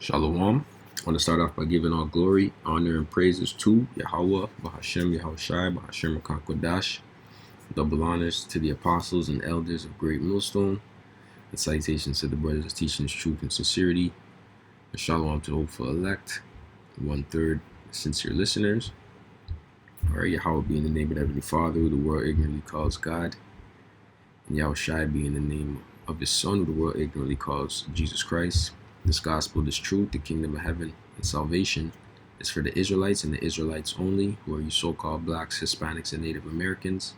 Shalom. I want to start off by giving all glory, honor, and praises to Yahweh, Bahashem, Yahushai, Bahashem, Kodash. Double honors to the apostles and elders of Great Millstone, and salutations to the brothers teaching truth and sincerity. And shalom to the hopeful elect, 1/3 sincere listeners. All right, Yahweh be in the name of the Heavenly Father, who the world ignorantly calls God, and Yahushai be in the name of His Son, who the world ignorantly calls Jesus Christ. This gospel, this truth, the kingdom of heaven and salvation is for the Israelites and the Israelites only, who are you so-called blacks, Hispanics, and Native Americans,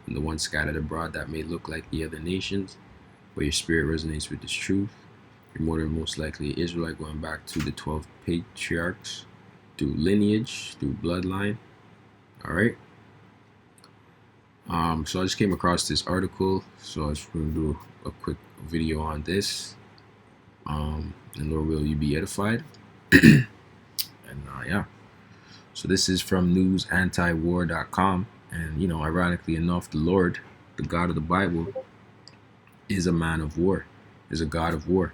and the ones scattered abroad that may look like the other nations, but your spirit resonates with this truth. You're more than most likely an Israelite going back to the 12 patriarchs through lineage, through bloodline. All right. So I just came across this article, so I just going to do a quick video on this. And Lord will you be edified. And yeah. So this is from newsantiwar.com. And ironically enough, the Lord, the God of the Bible, is a man of war, is a God of war.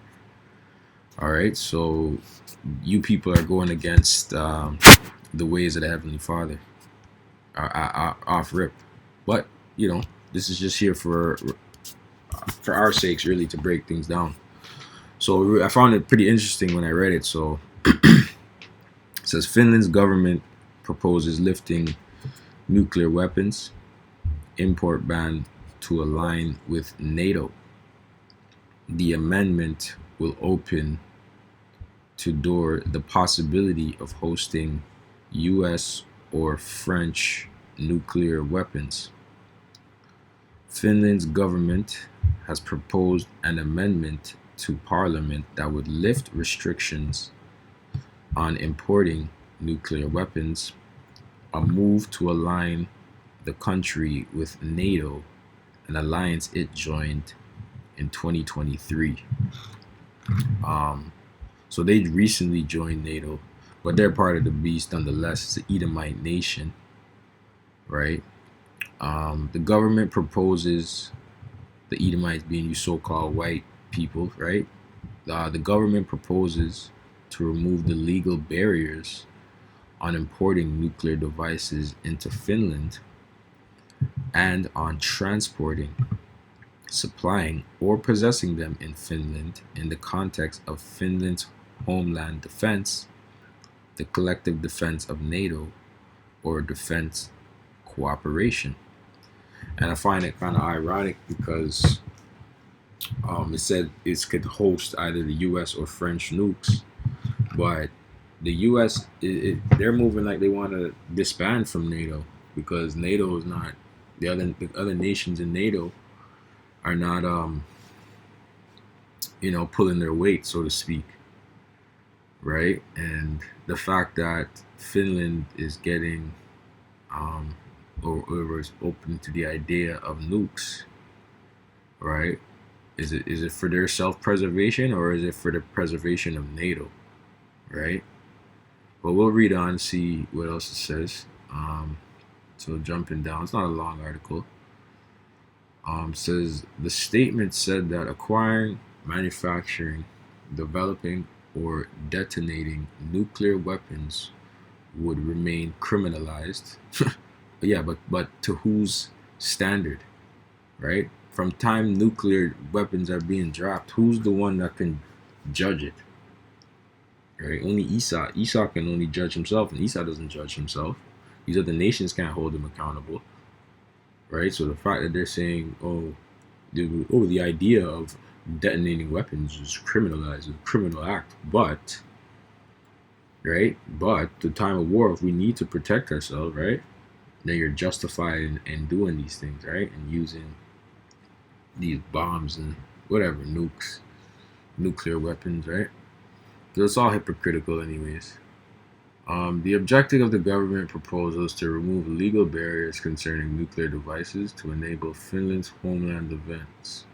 All right. So you people are going against the ways of the Heavenly Father off rip. But this is just here for our sakes, really, to break things down. So I found it pretty interesting when I read it. So it says Finland's government proposes lifting nuclear weapons import ban to align with NATO. The amendment will open to door the possibility of hosting U.S. or French nuclear weapons. Finland's government has proposed an amendment to Parliament that would lift restrictions on importing nuclear weapons, a move to align the country with NATO, an alliance it joined in 2023. So they recently joined NATO, but they're part of the beast nonetheless. It's the Edomite nation, right? The government proposes, the Edomites being you so-called white people, right? The government proposes to remove the legal barriers on importing nuclear devices into Finland and on transporting, supplying, or possessing them in Finland in the context of Finland's homeland defense, the collective defense of NATO, or defense cooperation. And I find it kind of ironic because it said it could host either the U.S. or French nukes, but the U.S. They're moving like they want to disband from NATO because NATO is not the other nations in NATO are not pulling their weight, so to speak, right? And the fact that Finland is getting or is open to the idea of nukes, right? Is it for their self-preservation or is it for the preservation of NATO, right? But we'll read on and see what else it says. So jumping down, it's not a long article. Says the statement said that acquiring, manufacturing, developing, or detonating nuclear weapons would remain criminalized. Yeah, but to whose standard, right? From time nuclear weapons are being dropped, who's the one that can judge it? Right? Only Esau. Esau can only judge himself, and Esau doesn't judge himself. These other nations can't hold him accountable, right? So the fact that they're saying, the idea of detonating weapons is criminalized, it's a criminal act, but the time of war, if we need to protect ourselves, right? Then you're justified in doing these things, right? And using these bombs and whatever, nukes, nuclear weapons, right? So it's all hypocritical anyways. The objective of the government proposal is to remove legal barriers concerning nuclear devices to enable Finland's homeland defense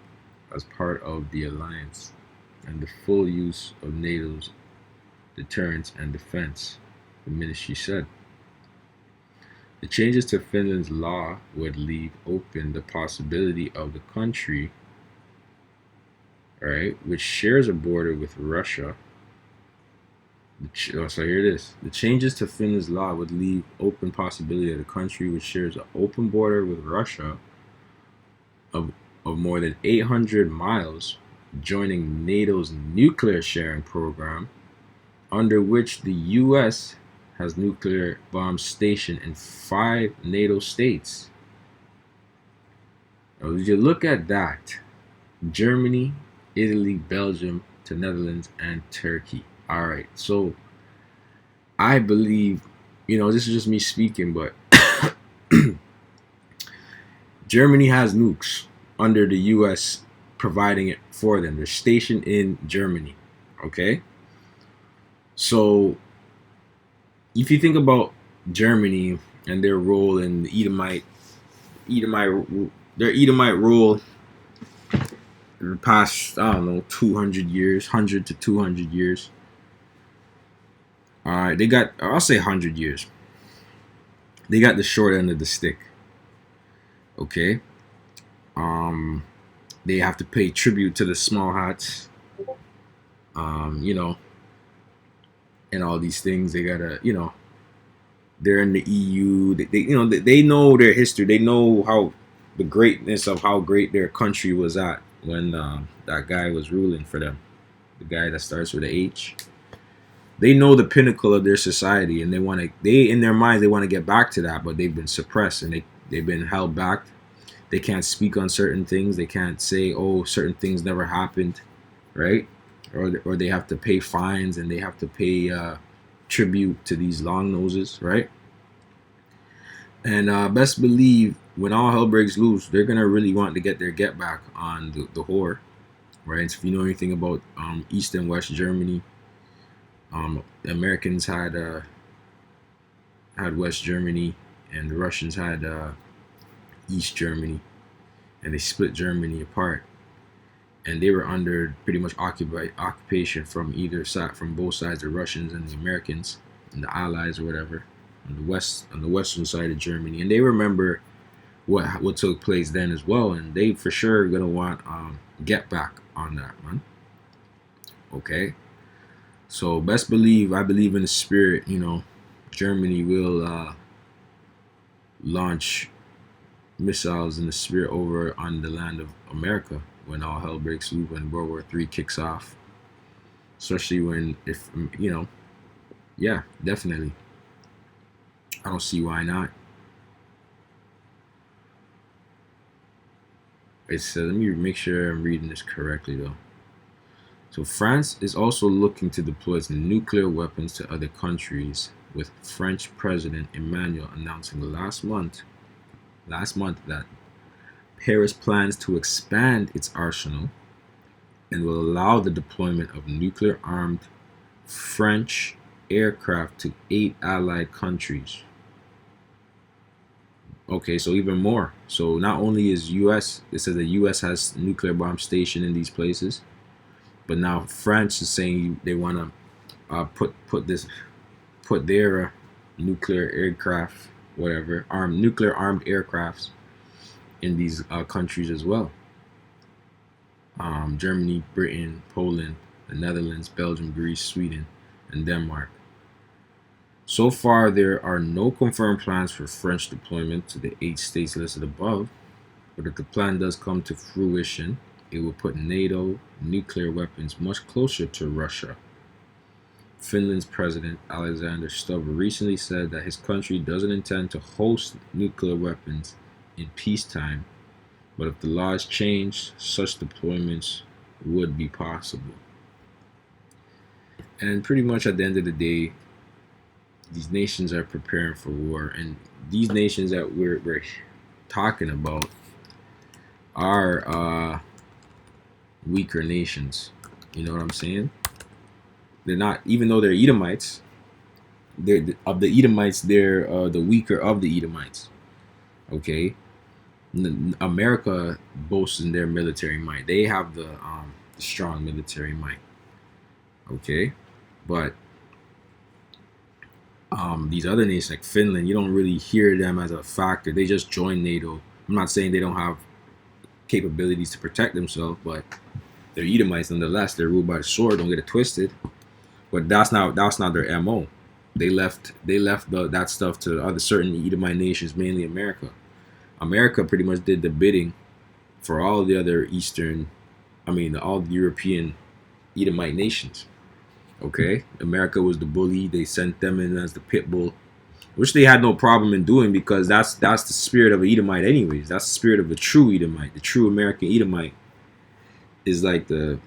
as part of the alliance and the full use of NATO's deterrence and defense, the ministry said. The changes to Finland's law would leave open the possibility of the country, right, which shares a border with Russia, So here it is. The changes to Finland's law would leave open possibility that the country, which shares an open border with Russia of, of more than 800 miles, joining NATO's nuclear sharing program, under which the U.S. has nuclear bombs stationed in 5 NATO states. Now, did you look at that? Germany, Italy, Belgium, to Netherlands, and Turkey. All right, so I believe, this is just me speaking, but Germany has nukes under the U.S. providing it for them. They're stationed in Germany. Okay, so if you think about Germany and their role in the their Edomite role in the past, I don't know, 200 years, 100 to 200 years. All right, I'll say 100 years. They got the short end of the stick. Okay. They have to pay tribute to the small hats. And all these things. They gotta, they're in the EU. They know their history. They know how the greatness of how great their country was at when that guy was ruling for them. The guy that starts with an H. They know the pinnacle of their society, and they in their minds they want to get back to that, but they've been suppressed and they've been held back. They can't speak on certain things. They can't say, oh, certain things never happened, right? Or they have to pay fines and they have to pay tribute to these long noses, right? And best believe when all hell breaks loose, they're gonna really want to get their get back on the whore, right? So if you know anything about East and West Germany, the Americans had West Germany, and the Russians had East Germany, and they split Germany apart, and they were under pretty much occupation from either side, from both sides, the Russians and the Americans and the Allies or whatever, on the western side of Germany, and they remember what took place then as well, and they for sure are gonna want get back on that, man. Okay. So best believe, I believe in the spirit, Germany will launch missiles in the spirit over on the land of America when all hell breaks loose, when World War III kicks off. Especially yeah, definitely. I don't see why not. Let me make sure I'm reading this correctly though. So France is also looking to deploy its nuclear weapons to other countries, with French President Emmanuel announcing last month that Paris plans to expand its arsenal and will allow the deployment of nuclear-armed French aircraft to 8 allied countries. Okay, so even more. So not only is U.S., it says the U.S. has nuclear bomb stationed in these places, but now France is saying they want to put their nuclear aircraft, whatever, nuclear armed aircrafts in these countries as well. Germany, Britain, Poland, the Netherlands, Belgium, Greece, Sweden, and Denmark. So far, there are no confirmed plans for French deployment to the 8 states listed above, but if the plan does come to fruition, it will put NATO nuclear weapons much closer to Russia. Finland's President Alexander Stubb recently said that his country doesn't intend to host nuclear weapons in peacetime, but if the laws change, such deployments would be possible. And pretty much at the end of the day, these nations are preparing for war, and these nations that we're talking about are weaker nations. You know what I'm saying? They're not, even though they're Edomites, they're the Edomites. They're the weaker of the Edomites. Okay, America boasts in their military might. They have the strong military might. Okay, but these other nations like Finland, you don't really hear them as a factor. They just joined NATO. I'm not saying they don't have capabilities to protect themselves, but they're Edomites nonetheless. They're ruled by the sword. Don't get it twisted. But that's not their MO. They left that stuff to other certain Edomite nations, mainly America. America pretty much did the bidding for all the other all the European Edomite nations. Okay, America was the bully. They sent them in as the pit bull, which they had no problem in doing because that's the spirit of an Edomite, anyways. That's the spirit of a true Edomite. The true American Edomite is like the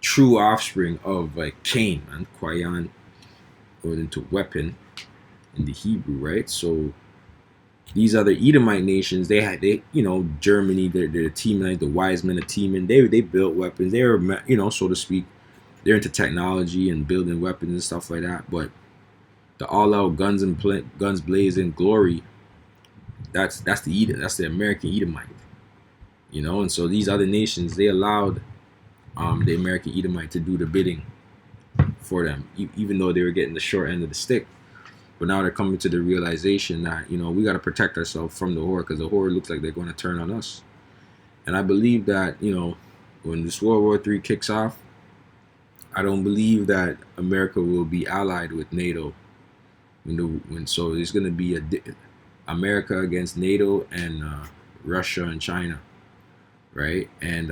true offspring of like Cain, and Kwayan, going into weapon in the Hebrew, right? So these other Edomite nations, Germany, they're teaming, the wise men of teaming. They built weapons. They were, so to speak, they're into technology and building weapons and stuff like that. But the all-out guns blazing glory, that's the American Edomite, And so these other nations, they allowed the American Edomite to do the bidding for them, even though they were getting the short end of the stick. But now they're coming to the realization that, we got to protect ourselves from the horde, because the horde looks like they're going to turn on us. And I believe that, when this World War III kicks off, I don't believe that America will be allied with NATO. So it's going to be America against NATO and Russia and China, right? And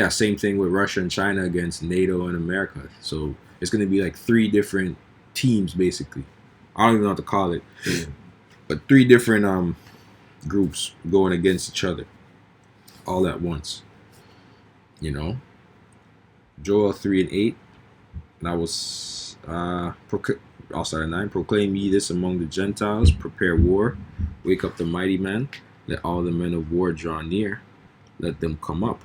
same thing with Russia and China against NATO and America. So it's going to be like three different teams, basically. I don't even know what to call it, but three different groups going against each other all at once. Joel 3:8, and I was also at 9. Proclaim ye this among the Gentiles, prepare war, wake up the mighty man, let all the men of war draw near, let them come up,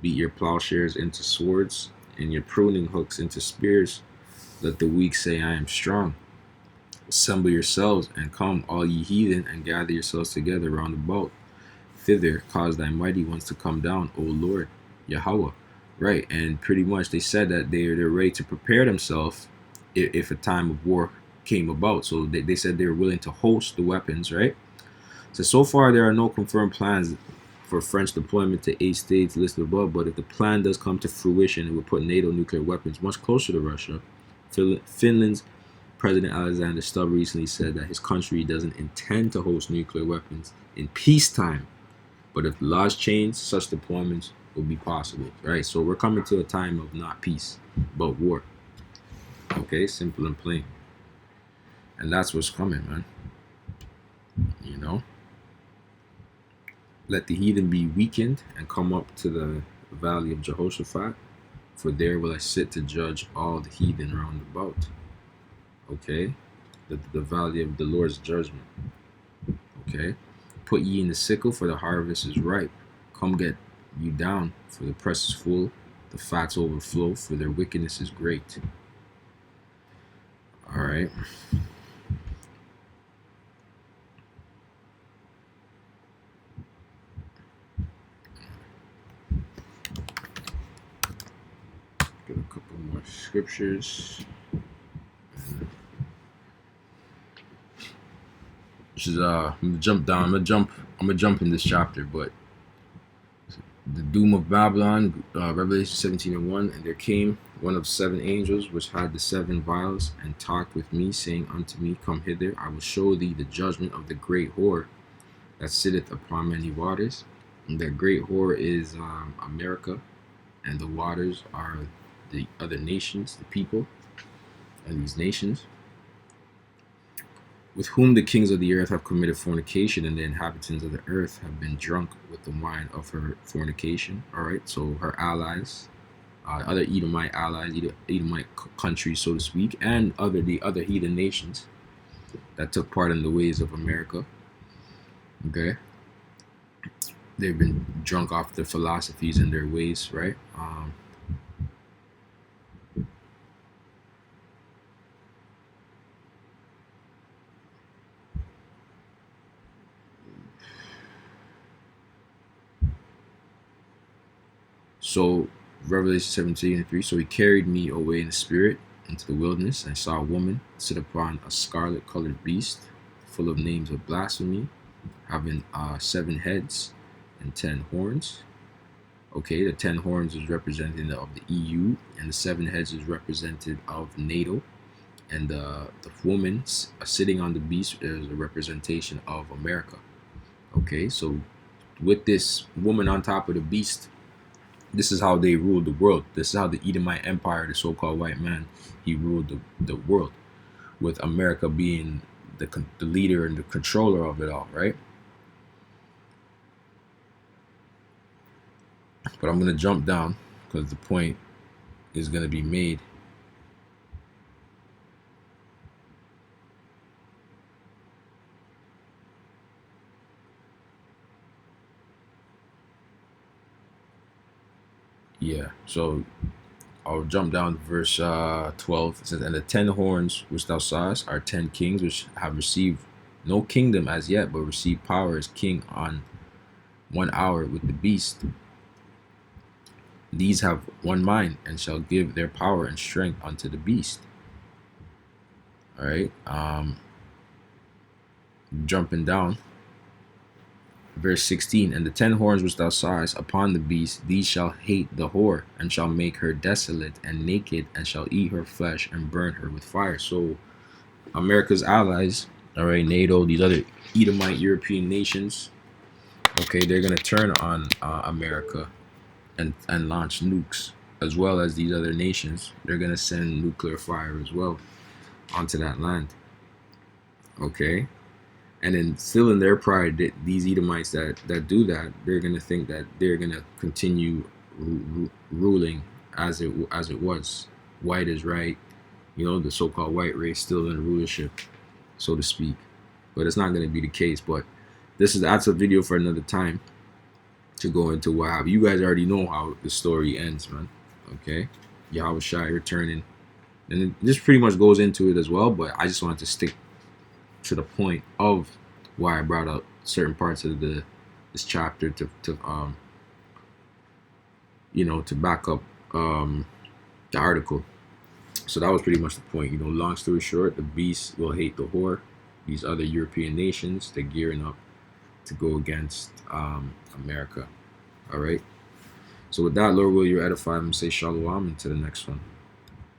beat your plowshares into swords, and your pruning hooks into spears. Let the weak say, I am strong. Assemble yourselves and come, all ye heathen, and gather yourselves together round about. Thither cause thy mighty ones to come down, O Lord, Yahweh. Right, and pretty much they said that they're ready to prepare themselves if a time of war came about. So they said they were willing to host the weapons, right? So far there are no confirmed plans for French deployment to 8 states listed above, but if the plan does come to fruition, it would put NATO nuclear weapons much closer to Russia. Finland's President Alexander Stubb recently said that his country doesn't intend to host nuclear weapons in peacetime, but if the laws change, such deployments will be possible, right? So we're coming to a time of not peace, but war. Okay, simple and plain. And that's what's coming, man. Let the heathen be weakened and come up to the valley of Jehoshaphat, for there will I sit to judge all the heathen round about. Okay, the valley of the Lord's judgment. Okay, put ye in the sickle, for the harvest is ripe. Come get you down, for the press is full, the fats overflow, for their wickedness is great. All right. Get a couple more scriptures. Which is I'm gonna jump down. I'm gonna jump in this chapter, but the doom of Babylon, Revelation 17:1, and there came one of 7 angels which had the 7 vials, and talked with me, saying unto me, Come hither, I will show thee the judgment of the great whore that sitteth upon many waters. And that great whore is America, and the waters are the other nations, the people, and these nations, with whom the kings of the earth have committed fornication, and the inhabitants of the earth have been drunk with the wine of her fornication. All right, so her allies, other Edomite allies, Edomite countries, so to speak, and the other heathen nations that took part in the ways of America. Okay, they've been drunk off their philosophies and their ways, right? So Revelation 17:3. So he carried me away in the spirit into the wilderness, and I saw a woman sit upon a scarlet colored beast, full of names of blasphemy, having 7 heads and 10 horns. Okay, the 10 horns is representative of the EU, and the 7 heads is representative of NATO, and the woman sitting on the beast is a representation of America. Okay, so with this woman on top of the beast, this is how they ruled the world. This is how the Edomite Empire, the so-called white man, he ruled the world, with America being the leader and the controller of it all, right? But I'm going to jump down because the point is going to be made. Yeah, so I'll jump down to verse 12. It says, "And the 10 horns which thou sawest are 10 kings which have received no kingdom as yet, but receive power as king on 1 hour with the beast. These have one mind, and shall give their power and strength unto the beast." All right. Jumping down, verse 16. "And the 10 horns which thou sawest upon the beast, these shall hate the whore, and shall make her desolate and naked, and shall eat her flesh and burn her with fire." So America's allies, all right, NATO, these other Edomite European nations, okay, they're gonna turn on America and launch nukes, as well as these other nations. They're gonna send nuclear fire as well onto that land. Okay, and then still in their pride, these Edomites that do that, they're gonna think that they're gonna continue ruling as it was. White is right, you know, the so-called white race still in rulership, so to speak. But it's not gonna be the case. But that's a video for another time to go into what happened. You guys already know how the story ends, man. Okay, Yahweh Shai returning, and this pretty much goes into it as well. But I just wanted to stick to the point of why I brought up certain parts of this chapter to you know, to back up the article. So that was pretty much the point. You know, long story short, the beast will hate the whore. These other European nations, they're gearing up to go against America. All right. So with that, Lord will you edify them, say shalom, and to the next one.